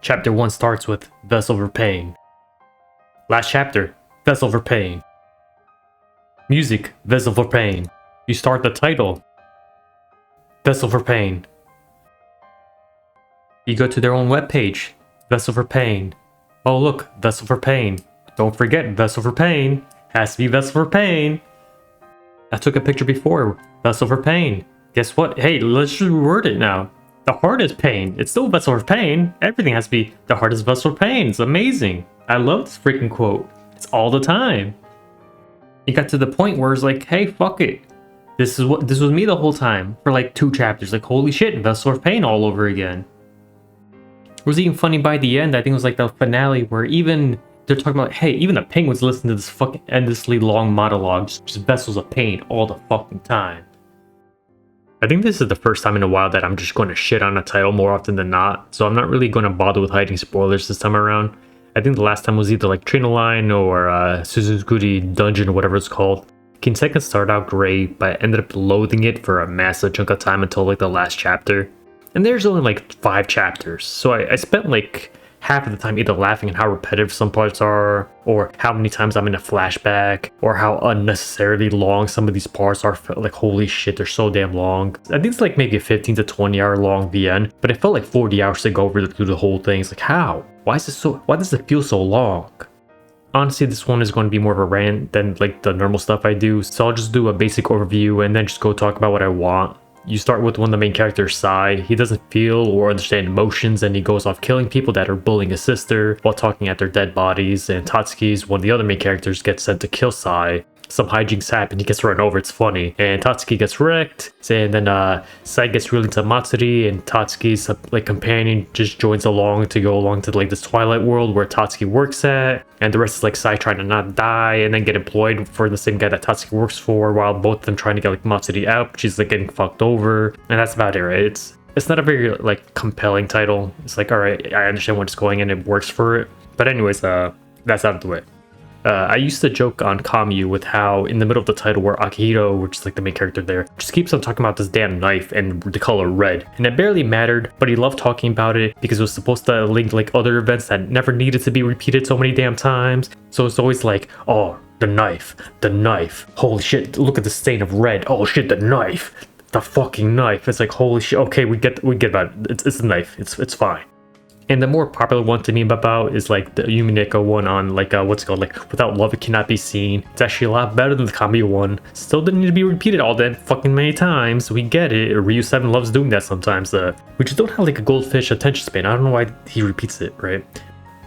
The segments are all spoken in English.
Chapter 1 starts with Vessel for Pain. Last chapter, Vessel for Pain. Music, Vessel for Pain. You start the title, Vessel for Pain. You go to their own webpage, Vessel for Pain. Oh look, Vessel for Pain. Don't forget, Vessel for Pain. Has to be Vessel for Pain. I took a picture before, Vessel for Pain. Guess what? Hey, let's just reword it now. The heart is pain. It's still Vessel for Pain. Everything has to be the heart is Vessel for Pain. It's amazing. I love this freaking quote. It's all the time. It got to the point where it's like, hey, fuck it. This was me the whole time for like 2 chapters. Like, holy shit, Vessel for Pain all over again. It was even funny by the end. I think it was like the finale where even they're talking about, hey, even the penguins listen to this fucking endlessly long monologue, just vessels of pain all the fucking time. I think this is the first time in a while that I'm just going to shit on a title more often than not, so I'm not really going to bother with hiding spoilers this time around. I think the last time was either like Train Line or Suzukuri Dungeon or whatever it's called. Kinsenka started out great, but I ended up loathing it for a massive chunk of time until like the last chapter. And there's only like 5 chapters, so I spent like half of the time either laughing at how repetitive some parts are, or how many times I'm in a flashback, or how unnecessarily long some of these parts are. Like, holy shit, they're so damn long. I think it's like maybe a 15 to 20 hour long VN, but it felt like 40 hours to go through the whole thing. It's like, how? Why does it feel so long? Honestly, this one is going to be more of a rant than like the normal stuff I do, so I'll just do a basic overview and then just go talk about what I want. You start with one of the main characters, Sai. He doesn't feel or understand emotions, and he goes off killing people that are bullying his sister while talking at their dead bodies. And Tatsuki's one of the other main characters gets sent to kill Sai. Some hijinks happen, he gets run over, it's funny. And Tatsuki gets wrecked, and then Sai gets really into Matsuri, and Tatsuki's like companion just joins along to go along to like this Twilight world where Tatsuki works at. And the rest is like Sai trying to not die and then get employed for the same guy that Tatsuki works for, while both of them trying to get like Matsuri out, but she's like getting fucked over. And that's about it, right? It's not a very like compelling title. It's like, alright, I understand what's going on, it works for it. But anyways, that's out of the way. I used to joke on Kamyu with how in the middle of the title where Akihiro, which is like the main character there, just keeps on talking about this damn knife and the color red. And it barely mattered, but he loved talking about it because it was supposed to link like other events that never needed to be repeated so many damn times. So it's always like, oh, the knife, holy shit, look at the stain of red, oh shit, the knife, the fucking knife. It's like, holy shit, okay, we get about it. It's a knife, it's fine. And the more popular one to me about is like the Yumineko one on like what's it called, like Without Love It Cannot Be Seen. It's actually a lot better than the Kamyu one. Still didn't need to be repeated all that fucking many times. We get it. Ryu 7 loves doing that sometimes. We just don't have like a goldfish attention span. I don't know why he repeats it, right?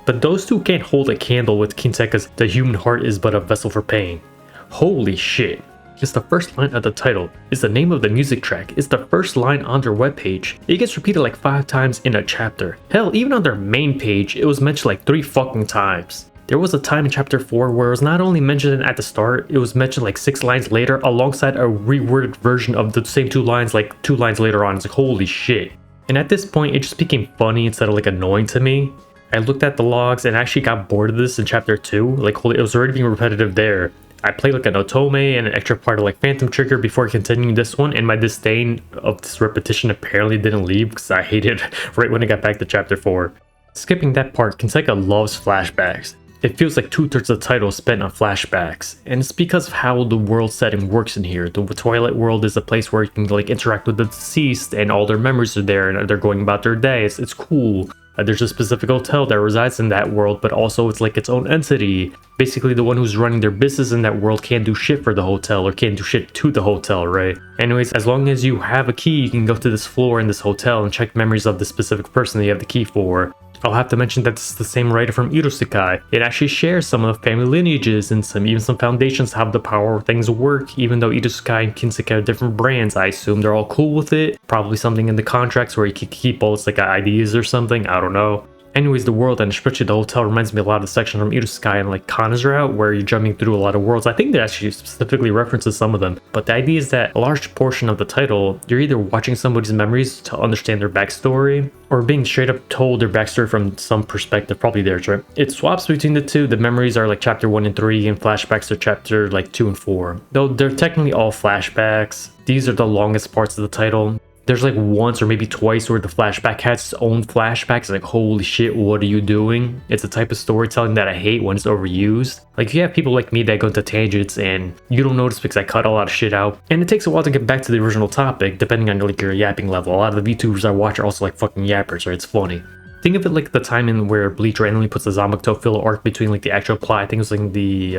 But those two can't hold a candle with Kinsenka's The Human Heart is But a Vessel for Pain. Holy shit. It's the first line of the title. It's the name of the music track. It's the first line on their webpage. It gets repeated like 5 times in a chapter. Hell, even on their main page, it was mentioned like 3 fucking times. There was a time in chapter 4 where it was not only mentioned at the start, it was mentioned like 6 lines later alongside a reworded version of the same 2 lines like 2 lines later on. It's like, holy shit. And at this point, it just became funny instead of like annoying to me. I looked at the logs and actually got bored of this in chapter 2. Like, holy, it was already being repetitive there. I played like an Otome and an extra part of like Phantom Trigger before continuing this one, and my disdain of this repetition apparently didn't leave because I hated it right when I got back to chapter 4. Skipping that part, Kinsenka loves flashbacks. It feels like 2/3 of the title is spent on flashbacks, and it's because of how the world setting works in here. The Twilight world is a place where you can like interact with the deceased and all their memories are there and they're going about their days. It's cool. There's a specific hotel that resides in that world, but also it's like its own entity. Basically, the one who's running their business in that world can't do shit for the hotel or can't do shit to the hotel, right? Anyways, as long as you have a key, you can go to this floor in this hotel and check memories of the specific person that you have the key for. I'll have to mention that this is the same writer from Irusekai. It actually shares some of the family lineages and even some foundations have the power of things work. Even though Irusekai and Kinsenka are different brands, I assume they're all cool with it. Probably something in the contracts where you can keep all its like ideas or something, I don't know. Anyways, the world and especially the hotel reminds me a lot of the section from Irusekai and like Kana's Route where you're jumping through a lot of worlds. I think they actually specifically references some of them. But the idea is that a large portion of the title, you're either watching somebody's memories to understand their backstory or being straight up told their backstory from some perspective, probably theirs, right? It swaps between the two. The memories are like chapter 1 and 3 and flashbacks are chapter like 2 and 4. Though they're technically all flashbacks. These are the longest parts of the title. There's like once or maybe twice where the flashback has its own flashbacks. Like, holy shit, what are you doing? It's a type of storytelling that I hate when it's overused. Like, if you have people like me that go into tangents and you don't notice because I cut a lot of shit out, and it takes a while to get back to the original topic, depending on like your yapping level. A lot of the VTubers I watch are also like fucking yappers, right? It's funny. Think of it like the time in where Bleach randomly puts the Zamakuto filler arc between like the actual plot. I think it was like the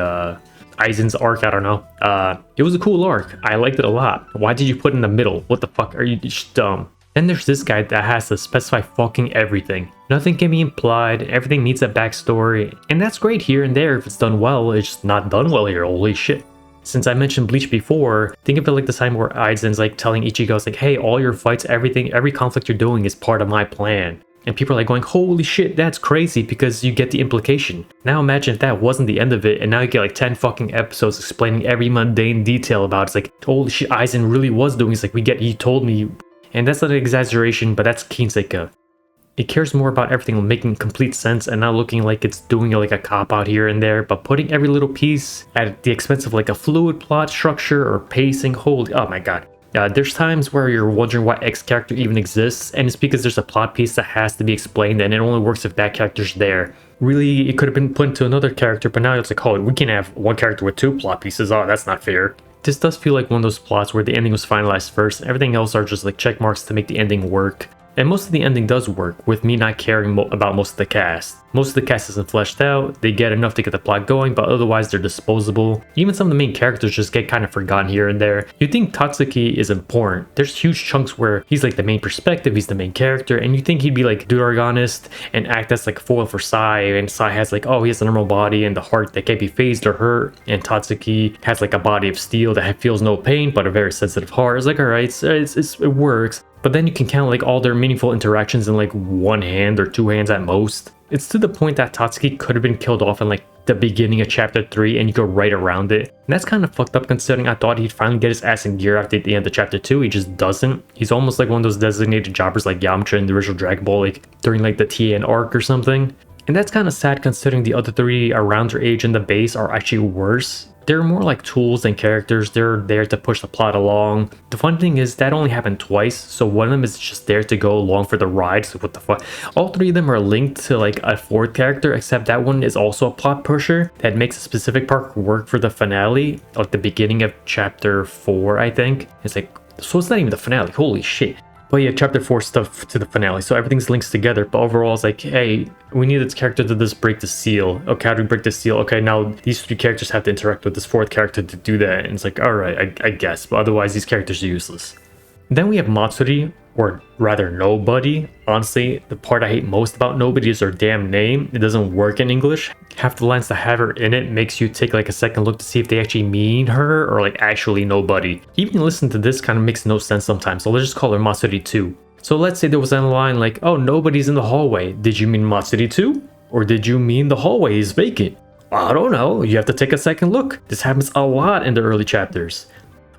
Aizen's arc, I don't know. It was a cool arc. I liked it a lot. Why did you put it in the middle? What the fuck? Are you just dumb? Then there's this guy that has to specify fucking everything. Nothing can be implied, everything needs a backstory, and that's great here and there if it's done well, it's just not done well here, holy shit. Since I mentioned Bleach before, think of it like the time where Aizen's like telling Ichigo, it's like, hey, all your fights, everything, every conflict you're doing is part of my plan. And people are like going, holy shit, that's crazy, because you get the implication. Now imagine if that wasn't the end of it, and now you get like 10 fucking episodes explaining every mundane detail about it. It's like, holy shit, Aizen really was doing. It's like, he told me. And that's not an exaggeration, but that's Kinsenka. It cares more about everything making complete sense and not looking like it's doing like a cop-out here and there, but putting every little piece at the expense of like a fluid plot structure or pacing. Holy, oh my god. There's times where you're wondering why X character even exists, and it's because there's a plot piece that has to be explained, and it only works if that character's there. Really, it could have been put into another character, but now it's like, oh, we can have one character with 2 plot pieces. Oh, that's not fair. This does feel like one of those plots where the ending was finalized first, and everything else are just like check marks to make the ending work. And most of the ending does work, with me not caring about most of the cast. Most of the cast isn't fleshed out, they get enough to get the plot going, but otherwise they're disposable. Even some of the main characters just get kind of forgotten here and there. You think Tatsuki is important. There's huge chunks where he's like the main perspective, he's the main character, and you think he'd be like Deuteragonist and act as like foil for Sai, and Sai has like, oh, he has a normal body and the heart that can't be phased or hurt, and Tatsuki has like a body of steel that feels no pain but a very sensitive heart. It's like, alright, it works. But then you can count like all their meaningful interactions in like 1 hand or 2 hands at most. It's to the point that Tatsuki could have been killed off in like the beginning of chapter 3 and you go right around it. And that's kind of fucked up considering I thought he'd finally get his ass in gear after the end of chapter 2. He just doesn't. He's almost like one of those designated jobbers like Yamcha in the original Dragon Ball, like during like the TN arc or something. And that's kind of sad considering the other 3 around their age in the base are actually worse. They're more like tools than characters. They're there to push the plot along. The fun thing is that only happened twice, so one of them is just there to go along for the ride. So what the fuck? All 3 of them are linked to like a 4th character, except that one is also a plot pusher that makes a specific part work for the finale, like the beginning of chapter 4, I think. It's like, so it's not even the finale. Holy shit. But yeah, chapter 4 stuff to the finale, so everything's linked together, but overall it's like, hey, we need this character to just break the seal. Okay, how do we break the seal? Okay, now these 3 characters have to interact with this 4th character to do that, and it's like, alright, I guess, but otherwise these characters are useless. Then we have Matsuri, or rather Nobody. Honestly, the part I hate most about Nobody is her damn name. It doesn't work in English. Half the lines that have her in it makes you take like a second look to see if they actually mean her or like actually Nobody. Even listen to this kind of makes no sense sometimes, so let's just call her Matsuri 2. So let's say there was a line like, oh, nobody's in the hallway. Did you mean Matsuri 2? Or did you mean the hallway is vacant? I don't know, you have to take a second look. This happens a lot in the early chapters.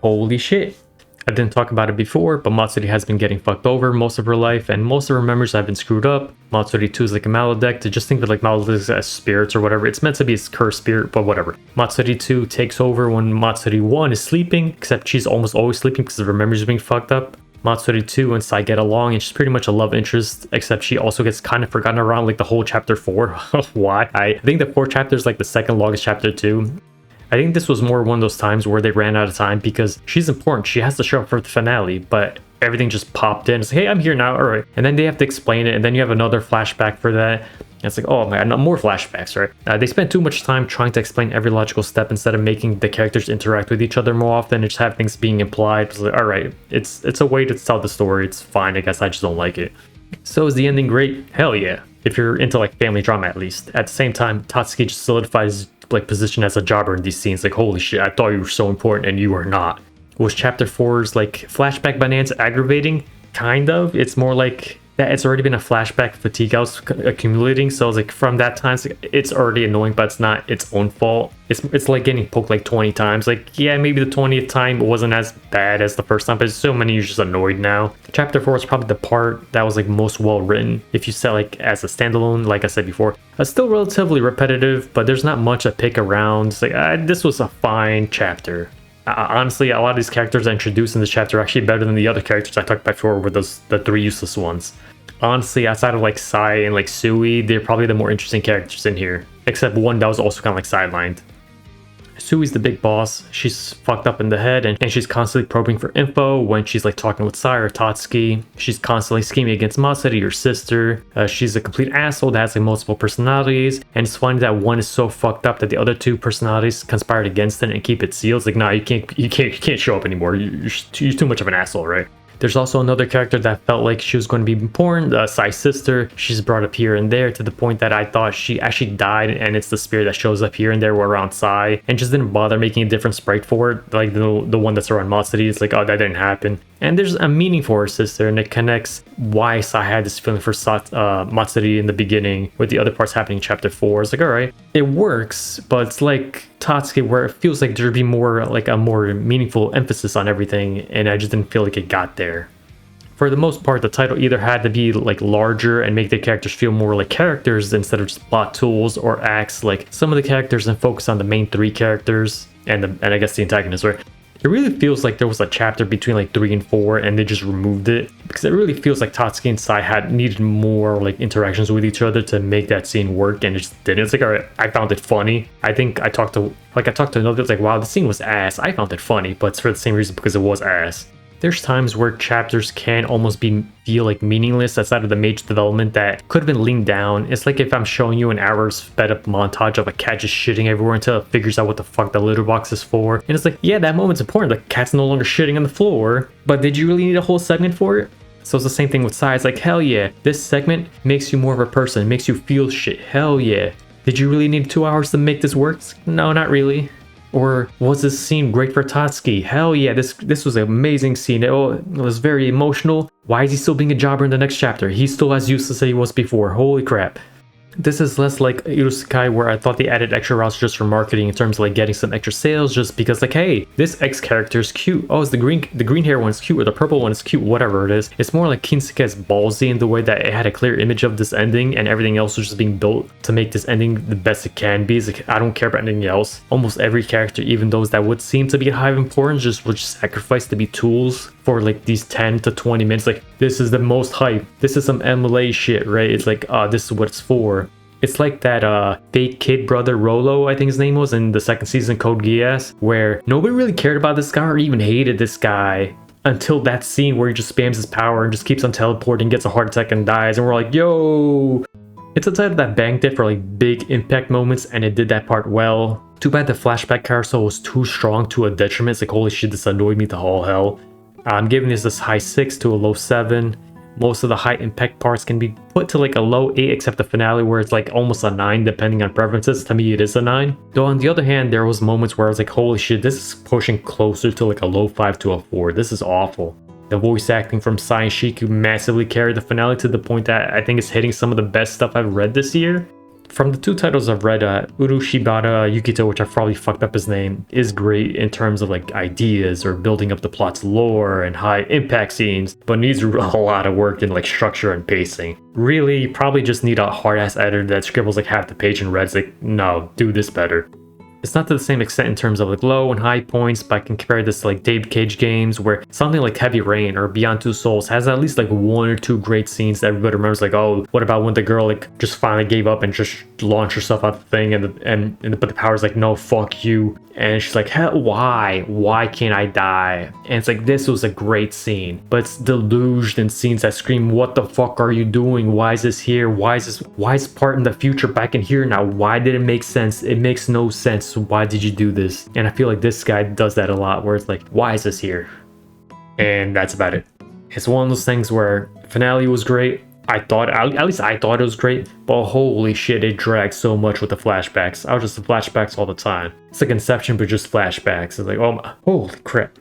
Holy shit. I didn't talk about it before, but Matsuri has been getting fucked over most of her life, and most of her memories have been screwed up. Matsuri 2 is like a maledict, to just think of like maledicts as spirits or whatever. It's meant to be a cursed spirit, but whatever. Matsuri 2 takes over when Matsuri 1 is sleeping, except she's almost always sleeping because her memories are being fucked up. Matsuri 2 and Sai get along, and she's pretty much a love interest, except she also gets kind of forgotten around like the whole chapter 4. Why? I think the 4th chapter is like the second longest chapter too. I think this was more one of those times where they ran out of time because she's important. She has to show up for the finale, but everything just popped in. It's like, hey, I'm here now, all right. And then they have to explain it, and then you have another flashback for that. And it's like, oh man, more flashbacks, right? They spent too much time trying to explain every logical step instead of making the characters interact with each other more often and just have things being implied. It's like, all right, it's a way to tell the story. It's fine, I guess I just don't like it. So is the ending great? Hell yeah. If you're into like family drama at least. At the same time, Tatsuki just solidifies like position as a jobber in these scenes. Like, holy shit, I thought you were so important and you are not. Was chapter 4's like flashback bonanza aggravating? Kind of. It's more like that it's already been a flashback fatigue I was accumulating, so I was like, from that time it's already annoying, but it's not its own fault. It's like getting poked like 20 times. Like, yeah, maybe the 20th time it wasn't as bad as the first time, but so many you're just annoyed now. Chapter 4 is probably the part that was like most well written. If you said like as a standalone, like I said before, it's still relatively repetitive, but there's not much to pick around. It's like, this was a fine chapter. Honestly, a lot of these characters I introduced in this chapter are actually better than the other characters I talked about before, with the 3 useless ones. Honestly, outside of like Sai and like Sui, they're probably the more interesting characters in here. Except one that was also kind of like sidelined. Sui's the big boss. She's fucked up in the head and she's constantly probing for info when she's like talking with Sai or Tatsuki. She's constantly scheming against Matsuri, her sister. She's a complete asshole that has like multiple personalities, and it's funny that one is so fucked up that the other 2 personalities conspired against it and keep it sealed. It's like, nah, you can't show up anymore. You're too much of an asshole, right? There's also another character that felt like she was going to be important, Sai's sister. She's brought up here and there to the point that I thought she actually died, and it's the spirit that shows up here and there around Sai, and just didn't bother making a different sprite for it. Like the one that's around Matsuri, it's like, oh, that didn't happen. And there's a meaning for her sister, and it connects why Sai had this feeling for Matsuri in the beginning, with the other parts happening in chapter 4. It's like, alright, it works, but it's like Tatsuki, where it feels like there'd be more like a more meaningful emphasis on everything, and I just didn't feel like it got there. For the most part, the title either had to be like larger and make the characters feel more like characters instead of just plot tools, or acts like some of the characters and focus on the main 3 characters and I guess the antagonist, right? It really feels like there was a chapter between like 3 and 4 and they just removed it, because it really feels like Tatsuki and Sai had needed more like interactions with each other to make that scene work, and it just didn't. It's like, alright, I found it funny. I think I talked to another, it's like, wow, the scene was ass. I found it funny, but it's for the same reason, because it was ass. There's times where chapters can almost feel like meaningless outside of the major development that could have been leaned down. It's like if I'm showing you an hour sped up montage of a cat just shitting everywhere until it figures out what the fuck the litter box is for. And it's like, yeah, that moment's important. The cat's no longer shitting on the floor. But did you really need a whole segment for it? So it's the same thing with Sai. It's like, hell yeah, this segment makes you more of a person, makes you feel shit. Hell yeah. Did you really need 2 hours to make this work? No, not really. Or was this scene great for Tatsuki? Hell yeah, this was an amazing scene. It was very emotional. Why is he still being a jobber in the next chapter? He's still as useless as he was before. Holy crap. This is less like Irusekai, where I thought they added extra routes just for marketing in terms of like getting some extra sales, just because like, hey, this X character is cute. Oh, it's the green hair one is cute, or the purple one is cute, whatever it is. It's more like Kinsenka is ballsy in the way that it had a clear image of this ending, and everything else was just being built to make this ending the best it can be. It's like, I don't care about anything else. Almost every character, even those that would seem to be high of importance, just would sacrifice to be tools for like these 10 to 20 minutes. Like, this is the most hype. This is some MLA shit, right? It's like, this is what it's for. It's like that fake kid brother Rolo, I think his name was, in the 2nd season Code Geass, where nobody really cared about this guy or even hated this guy until that scene where he just spams his power and just keeps on teleporting, gets a heart attack and dies, and we're like, yo! It's a title that banked it for like big impact moments, and it did that part well. Too bad the flashback carousel was too strong to a detriment. It's like, holy shit, this annoyed me to all hell. I'm giving this high 6 to a low 7. Most of the high impact parts can be put to like a low 8, except the finale where it's like almost a 9 depending on preferences. To me, it is a 9. Though on the other hand, there was moments where I was like, holy shit, this is pushing closer to like a low 5 to a 4. This is awful. The voice acting from Sai and Shiku massively carried the finale to the point that I think it's hitting some of the best stuff I've read this year. From the 2 titles I've read, Urushibata Yukito, which I probably fucked up his name, is great in terms of like ideas or building up the plot's lore and high impact scenes, but needs a lot of work in like structure and pacing. Really, you probably just need a hard-ass editor that scribbles like half the page and reads like, no, do this better. It's not to the same extent in terms of like low and high points, but I can compare this to like David Cage games, where something like Heavy Rain or Beyond Two Souls has at least like 1 or 2 great scenes that everybody remembers. Like, oh, what about when the girl like just finally gave up and just launched herself out the thing, but the power's like, no, fuck you, and she's like, hell, why can't I die? And it's like, this was a great scene, but it's deluged in scenes that scream, what the fuck are you doing? Why is this here? Why is this part in the future back in here now? Why did it make sense? It makes no sense. So why did you do this? And I feel like this guy does that a lot, where it's like, why is this here? And that's about it. It's one of those things where finale was great. At least I thought it was great, but holy shit, it dragged so much with the flashbacks. I was just the flashbacks all the time. It's like Inception, but just flashbacks. It's like, oh my, holy crap.